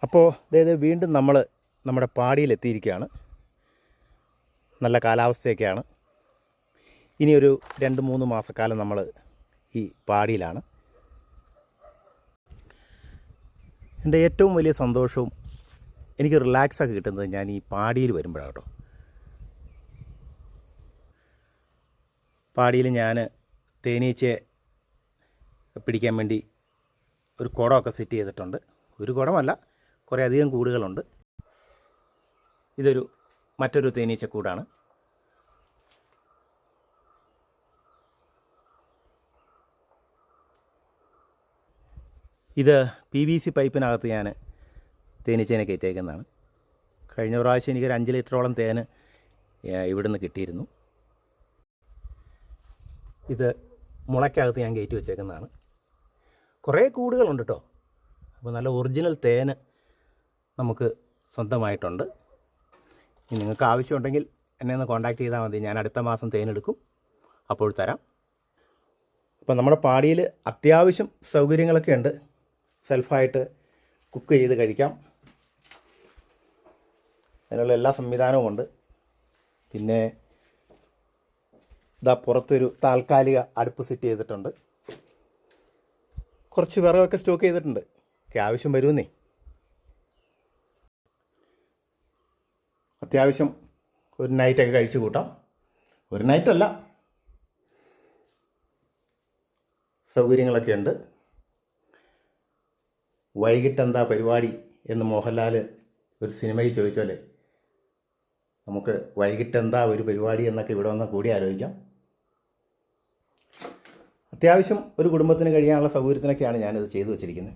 അപ്പോൾ അതായത് വീണ്ടും നമ്മൾ നമ്മുടെ പാടിയിലെത്തിയിരിക്കുകയാണ്. നല്ല കാലാവസ്ഥയൊക്കെയാണ്. ഇനിയൊരു 2-3 മാസക്കാലം നമ്മൾ ഈ പാടിയിലാണ്. എൻ്റെ ഏറ്റവും വലിയ സന്തോഷവും എനിക്ക് റിലാക്സൊക്കെ കിട്ടുന്നത് ഞാൻ ഈ പാടിയിൽ വരുമ്പോഴാണ് കേട്ടോ. പാടിയിൽ ഞാൻ തേനീച്ചയെ പിടിക്കാൻ വേണ്ടി ഒരു കുടമൊക്കെ സെറ്റ് ചെയ്തിട്ടുണ്ട്. ഒരു കുടമല്ല, കുറേ അധികം കൂടുകളുണ്ട്. ഇതൊരു മറ്റൊരു തേനീച്ചക്കൂടാണ്. ഇത് PVC പൈപ്പിനകത്ത് ഞാൻ തേനീച്ചേനെ കയറ്റിയേക്കുന്നതാണ്. കഴിഞ്ഞ പ്രാവശ്യം എനിക്കൊരു 5 ലിറ്ററോളം തേന് ഇവിടുന്ന് കിട്ടിയിരുന്നു. ഇത് മുളയ്ക്കകത്ത് ഞാൻ കയറ്റി വെച്ചേക്കുന്നതാണ്. കുറേ കൂടുകളുണ്ട് കേട്ടോ. അപ്പോൾ നല്ല ഒറിജിനൽ തേന് നമുക്ക് സ്വന്തമായിട്ടുണ്ട്. ഇനി നിങ്ങൾക്ക് ആവശ്യമുണ്ടെങ്കിൽ എന്നെ ഒന്ന് കോൺടാക്റ്റ് ചെയ്താൽ മതി. ഞാൻ അടുത്ത മാസം തേനെടുക്കും, അപ്പോൾ തരാം. അപ്പോൾ നമ്മുടെ പാടിയിൽ അത്യാവശ്യം സൗകര്യങ്ങളൊക്കെ ഉണ്ട്. സെൽഫായിട്ട് കുക്ക് ചെയ്ത് കഴിക്കാം, അതിനുള്ള എല്ലാ സംവിധാനവും ഉണ്ട്. പിന്നെ ഇതാ പുറത്തൊരു താൽക്കാലിക അടുപ്പ് സെറ്റ് ചെയ്തിട്ടുണ്ട്. കുറച്ച് വിറകൊക്കെ സ്റ്റോക്ക് ചെയ്തിട്ടുണ്ട്, ഒക്കെ ആവശ്യം വരുമെന്നേ. അത്യാവശ്യം ഒരു നൈറ്റൊക്കെ കഴിച്ച് കൂട്ടാം. ഒരു നൈറ്റല്ല, സൗകര്യങ്ങളൊക്കെ ഉണ്ട്. വൈകിട്ട് എന്താ പരിപാടി എന്ന് മോഹൻലാൽ ഒരു സിനിമയിൽ ചോദിച്ചാലേ നമുക്ക് വൈകിട്ട് എന്താ ഒരു പരിപാടി എന്നൊക്കെ ഇവിടെ വന്നാൽ കൂടി ആലോചിക്കാം. അത്യാവശ്യം ഒരു കുടുംബത്തിന് കഴിയാനുള്ള സൗകര്യത്തിനൊക്കെയാണ് ഞാനിത് ചെയ്തു വച്ചിരിക്കുന്നത്.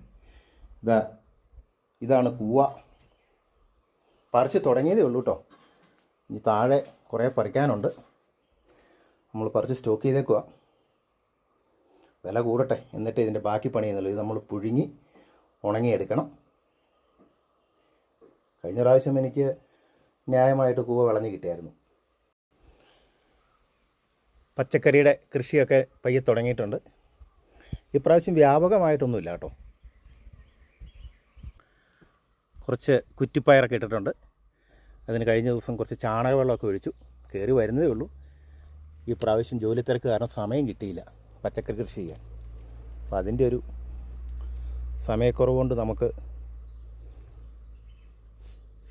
ഇതാണ് കൂവ. പറിച്ച് തുടങ്ങിയതേ ഉള്ളൂ കേട്ടോ. ഇനി താഴെ കുറേ പറിക്കാനുണ്ട്. നമ്മൾ പറിച്ച് സ്റ്റോക്ക് ചെയ്തേക്കുക. വില കൂടട്ടെ, എന്നിട്ട് ഇതിൻ്റെ ബാക്കി പണി ചെയ്യുന്നുള്ളൂ. ഇത് നമ്മൾ പുഴുങ്ങി ഉണങ്ങിയെടുക്കണം. കഴിഞ്ഞ പ്രാവശ്യം എനിക്ക് ന്യായമായിട്ട് കൂവ വിളഞ്ഞ് കിട്ടിയായിരുന്നു. പച്ചക്കറിയുടെ കൃഷിയൊക്കെ പയ്യെ തുടങ്ങിയിട്ടുണ്ട്. ഇപ്രാവശ്യം വ്യാപകമായിട്ടൊന്നുമില്ല കേട്ടോ. കുറച്ച് കുറ്റിപ്പയറൊക്കെ ഇട്ടിട്ടുണ്ട്. അതിന് കഴിഞ്ഞ ദിവസം കുറച്ച് ചാണകവെള്ളമൊക്കെ ഒഴിച്ചു. കയറി വരുന്നതേ ഉള്ളൂ. ഈ പ്രാവശ്യം ജോലി തിരക്ക് കാരണം സമയം കിട്ടിയില്ല പച്ചക്കറി കൃഷി ചെയ്യാൻ. അപ്പോൾ അതിൻ്റെ ഒരു സമയക്കുറവ് കൊണ്ട് നമുക്ക്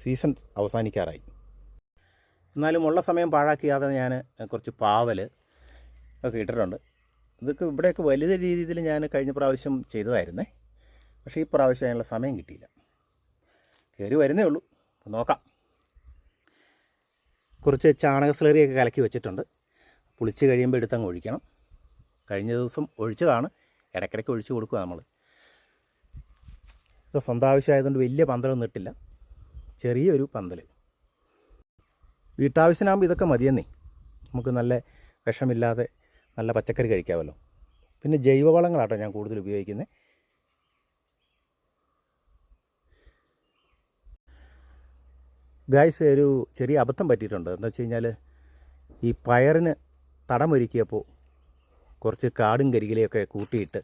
സീസൺ അവസാനിക്കാറായി. എന്നാലും ഉള്ള സമയം പാഴാക്കിയാതെ ഞാൻ കുറച്ച് പാവൽ ഒക്കെ ഇട്ടിട്ടുണ്ട്. ഇതൊക്കെ ഇവിടെയൊക്കെ വലിയ രീതിയിൽ ഞാൻ കഴിഞ്ഞ പ്രാവശ്യം ചെയ്തതായിരുന്നേ. പക്ഷേ ഈ പ്രാവശ്യം അതിനുള്ള സമയം കിട്ടിയില്ല. കയറി വരുന്നേ ഉള്ളൂ, നോക്കാം. കുറച്ച് ചാണക സ്ലറിയൊക്കെ കലക്കി വെച്ചിട്ടുണ്ട്. പുളിച്ച് കഴിയുമ്പോൾ എടുത്തങ്ങ് ഒഴിക്കണം. കഴിഞ്ഞ ദിവസം ഒഴിച്ചതാണ്, ഇടയ്ക്കിടയ്ക്ക് ഒഴിച്ച് കൊടുക്കുക നമ്മൾ. ഇത് സ്വന്തം ആവശ്യമായതുകൊണ്ട് വലിയ പന്തലൊന്നും ഇട്ടില്ല, ചെറിയൊരു പന്തൽ. വീട്ടാവശ്യത്തിനാകുമ്പോൾ ഇതൊക്കെ മതിയെന്നേ. നമുക്ക് നല്ല വിഷമില്ലാതെ നല്ല പച്ചക്കറി കഴിക്കാമല്ലോ. പിന്നെ ജൈവവളങ്ങളാട്ടോ ഞാൻ കൂടുതൽ ഉപയോഗിക്കുന്നത്. ഗായ്സ്, ഒരു ചെറിയ അബദ്ധം പറ്റിയിട്ടുണ്ട്. എന്താ വെച്ച് കഴിഞ്ഞാൽ ഈ പയറിന് തടമൊരുക്കിയപ്പോൾ കുറച്ച് കാടും കരികിലയൊക്കെ കൂട്ടിയിട്ട്,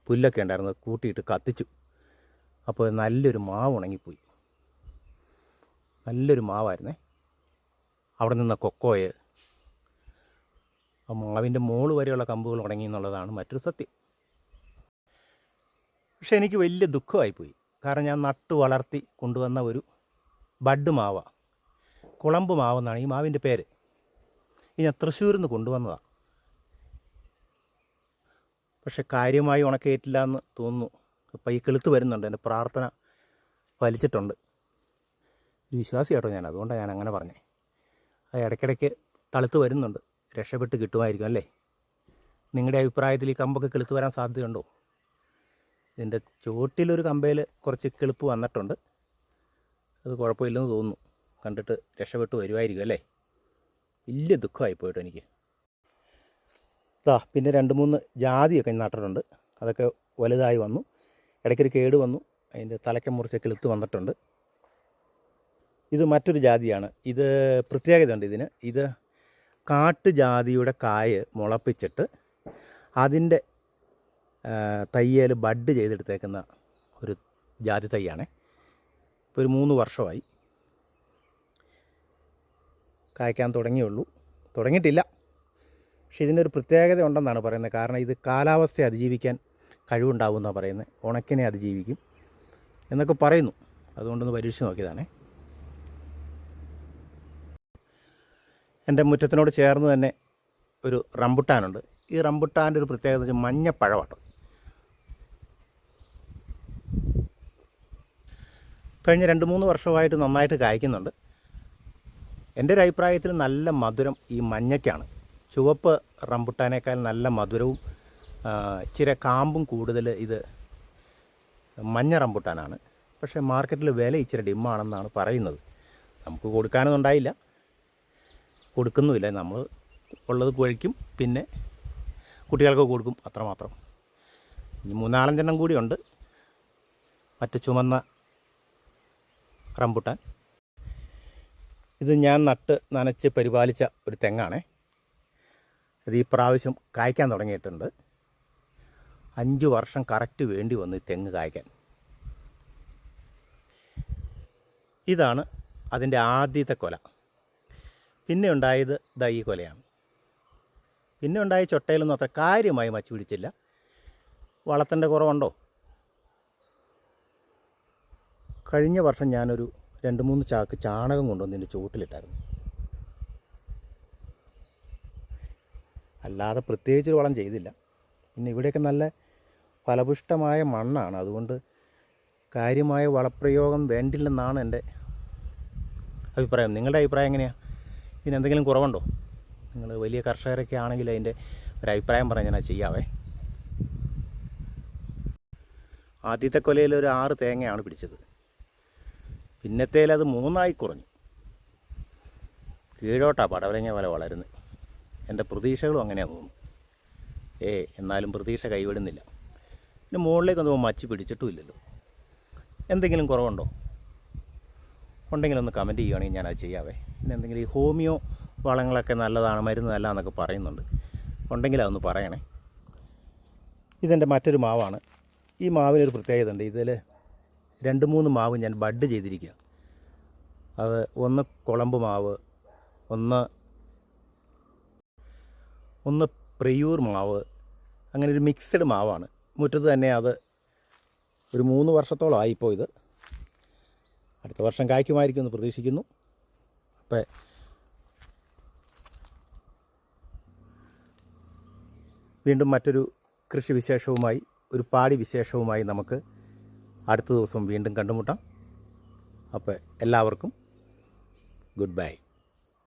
പുല്ലൊക്കെ ഉണ്ടായിരുന്നു, കൂട്ടിയിട്ട് കത്തിച്ചു. അപ്പോൾ നല്ലൊരു മാവ് ഉണങ്ങിപ്പോയി. നല്ലൊരു മാവായിരുന്നേ. അവിടെ നിന്ന് കൊക്കോയ്, ആ മാവിൻ്റെ മോള് വരെയുള്ള കമ്പുകൾ ഉണങ്ങി എന്നുള്ളതാണ് മറ്റൊരു സത്യം. പക്ഷേ എനിക്ക് വലിയ ദുഃഖമായിപ്പോയി. കാരണം ഞാൻ നട്ടു വളർത്തി കൊണ്ടുവന്ന ഒരു ബഡ് മാവാണ്, കുളമ്പ് മാവെന്നാണ് ഈ മാവിൻ്റെ പേര്. ഇത് ഞാൻ തൃശ്ശൂരിൽ നിന്ന് കൊണ്ടുവന്നതാണ്. പക്ഷെ കാര്യമായി ഉണക്കേറ്റില്ല എന്ന് തോന്നുന്നു. ഇപ്പം ഈ കിളുത്ത് വരുന്നുണ്ട്. എൻ്റെ പ്രാർത്ഥന ഫലിച്ചിട്ടുണ്ട്. ഒരു വിശ്വാസി കേട്ടോ ഞാൻ, അതുകൊണ്ടാണ് ഞാൻ അങ്ങനെ പറഞ്ഞത്. അത് ഇടയ്ക്കിടയ്ക്ക് തളുത്ത് വരുന്നുണ്ട്. രക്ഷപ്പെട്ട് കിട്ടുമായിരിക്കും അല്ലേ? നിങ്ങളുടെ അഭിപ്രായത്തിൽ ഈ കമ്പൊക്കെ കിളുത്ത് വരാൻ സാധ്യതയുണ്ടോ? ഇതിൻ്റെ ചുവട്ടിലൊരു കമ്പയിൽ കുറച്ച് കിളുപ്പ് വന്നിട്ടുണ്ട്. അത് കുഴപ്പമില്ലെന്ന് തോന്നുന്നു. കണ്ടിട്ട് രക്ഷപ്പെട്ട് വരുമായിരിക്കും അല്ലേ? വലിയ ദുഃഖമായി പോയിട്ടോ എനിക്ക്. പിന്നെ 2-3 ജാതിയൊക്കെ നട്ടിട്ടുണ്ട്. അതൊക്കെ വലുതായി വന്നു. ഇടയ്ക്കൊരു കേട് വന്നു. അതിൻ്റെ തലയ്ക്ക് മുറിച്ച് കിളുത്ത് വന്നിട്ടുണ്ട്. ഇത് മറ്റൊരു ജാതിയാണ്. ഇത് പ്രത്യേകതയുണ്ട് ഇതിന്. ഇത് കാട്ടുജാതിയുടെ കായ മുളപ്പിച്ചിട്ട് അതിൻ്റെ തയ്യൽ ബഡ് ചെയ്തെടുത്തേക്കുന്ന ഒരു ജാതി തൈയാണേ. ഇപ്പോൾ ഒരു 3 വർഷമായി. കായ്ക്കാൻ തുടങ്ങിയിട്ടില്ല. പക്ഷേ ഇതിനൊരു പ്രത്യേകത ഉണ്ടെന്നാണ് പറയുന്നത്. കാരണം ഇത് കാലാവസ്ഥയെ അതിജീവിക്കാൻ കഴിവുണ്ടാവുമെന്നാണ് പറയുന്നത്. ഉണക്കിനെ അതിജീവിക്കും എന്നൊക്കെ പറയുന്നു. അതുകൊണ്ടൊന്ന് പരീക്ഷിച്ച് നോക്കിയതാണേ. എൻ്റെ മുറ്റത്തിനോട് ചേർന്ന് തന്നെ ഒരു റംബുട്ടാനുണ്ട്. ഈ റംബുട്ടാൻ്റെ ഒരു പ്രത്യേകത വെച്ചാൽ മഞ്ഞപ്പഴമാണ്. കഴിഞ്ഞ 2-3 വർഷമായിട്ട് നന്നായിട്ട് കായ്ക്കുന്നുണ്ട്. എൻ്റെ ഒരു അഭിപ്രായത്തിൽ നല്ല മധുരം ഈ മഞ്ഞയ്ക്കാണ്. ചുവപ്പ് റംബുട്ടാനേക്കാൾ നല്ല മധുരവും ഇച്ചിരി കാമ്പും കൂടുതൽ ഇത് മഞ്ഞ റംബുട്ടാനാണ്. പക്ഷേ മാർക്കറ്റിൽ വില ഇച്ചിരി ഡിമ്മാണെന്നാണ് പറയുന്നത്. നമുക്ക് കൊടുക്കാനൊന്നും ഉണ്ടായില്ല, കൊടുക്കുന്നുമില്ല. നമ്മൾ ഉള്ളത് കുഴയ്ക്കും, പിന്നെ കുട്ടികൾക്ക് കൊടുക്കും, അത്രമാത്രം. ഇനി 3-4 എണ്ണം കൂടിയുണ്ട് മറ്റ് ചുമന്ന റംബുട്ടാൻ. ഇത് ഞാൻ നനച്ച് പരിപാലിച്ച ഒരു തെങ്ങാണേ. ഇത് ഈ പ്രാവശ്യം കായ്ക്കാൻ തുടങ്ങിയിട്ടുണ്ട്. 5 വർഷം കറക്റ്റ് വേണ്ടി വന്നു ഈ തെങ്ങ് കായ്ക്കാൻ. ഇതാണ് അതിൻ്റെ ആദ്യത്തെ കൊല. പിന്നെ ഉണ്ടായത് ദാ ഈ കൊലയാണ്. പിന്നെ ഉണ്ടായ ചൊട്ടയിലൊന്നും അത്ര കാര്യമായി മച്ച് പിടിച്ചില്ല. വളത്തിൻ്റെ കുറവുണ്ടോ? കഴിഞ്ഞ വർഷം ഞാനൊരു 2-3 ചാക്ക് ചാണകം കൊണ്ടുവന്ന് ഇതിൻ്റെ ചുവട്ടിലിട്ടായിരുന്നു. അല്ലാതെ പ്രത്യേകിച്ചൊരു വളം ചെയ്തില്ല. പിന്നെ ഇവിടെയൊക്കെ നല്ല ഫലപുഷ്ടമായ മണ്ണാണ്. അതുകൊണ്ട് കാര്യമായ വളപ്രയോഗം വേണ്ടില്ലെന്നാണ് എൻ്റെ അഭിപ്രായം. നിങ്ങളുടെ അഭിപ്രായം എങ്ങനെയാണ്? ഇതിനെന്തെങ്കിലും കുറവുണ്ടോ? നിങ്ങൾ വലിയ കർഷകരൊക്കെ ആണെങ്കിൽ അതിൻ്റെ ഒരഭിപ്രായം പറഞ്ഞാൽ ഞാൻ ചെയ്യാവേ. ആദ്യത്തെ കൊലയിൽ ഒരു 6 തേങ്ങയാണ് പിടിച്ചത്. പിന്നത്തേൽ അത് 3 കുറഞ്ഞു. കീഴോട്ടാണ് പടവലങ്ങ പോലെ വളരുന്നത്. എൻ്റെ പ്രതീക്ഷകളും അങ്ങനെയാണ് തോന്നുന്നു. എന്നാലും പ്രതീക്ഷ കൈവിടുന്നില്ല. പിന്നെ മുകളിലേക്കൊന്നും മച്ച് പിടിച്ചിട്ടും ഇല്ലല്ലോ. എന്തെങ്കിലും കുറവുണ്ടോ? ഉണ്ടെങ്കിലൊന്ന് കമൻറ്റ് ചെയ്യുകയാണെങ്കിൽ ഞാനത് ചെയ്യാവേ. പിന്നെ എന്തെങ്കിലും ഈ ഹോമിയോ വളങ്ങളൊക്കെ നല്ലതാണ്, മരുന്ന് നല്ലതാണെന്നൊക്കെ പറയുന്നുണ്ട്. ഉണ്ടെങ്കിൽ അതൊന്ന് പറയണേ. ഇതെൻ്റെ മറ്റൊരു മാവാണ്. ഈ മാവിനൊരു പ്രത്യേകത ഉണ്ട്. ഇതിൽ 2-3 മാവ് ഞാൻ ബഡ് ചെയ്തിരിക്കുക. അത് ഒന്ന് കുളമ്പ് മാവ്, ഒന്ന് പ്രിയൂർ മാവ്, അങ്ങനെ ഒരു മിക്സഡ് മാവാണ്. മുറ്റത്ത് തന്നെ അത് ഒരു 3 വർഷത്തോളം ആയിപ്പോൾ. ഇത് അടുത്ത വർഷം കായ്ക്കുമായിരിക്കും എന്ന് പ്രതീക്ഷിക്കുന്നു. അപ്പോൾ വീണ്ടും മറ്റൊരു കൃഷി വിശേഷവുമായി, ഒരു പാടി വിശേഷവുമായി നമുക്ക് അടുത്ത ദിവസം വീണ്ടും കണ്ടുമുട്ടാം. അപ്പോൾ എല്ലാവർക്കും ഗുഡ് ബൈ.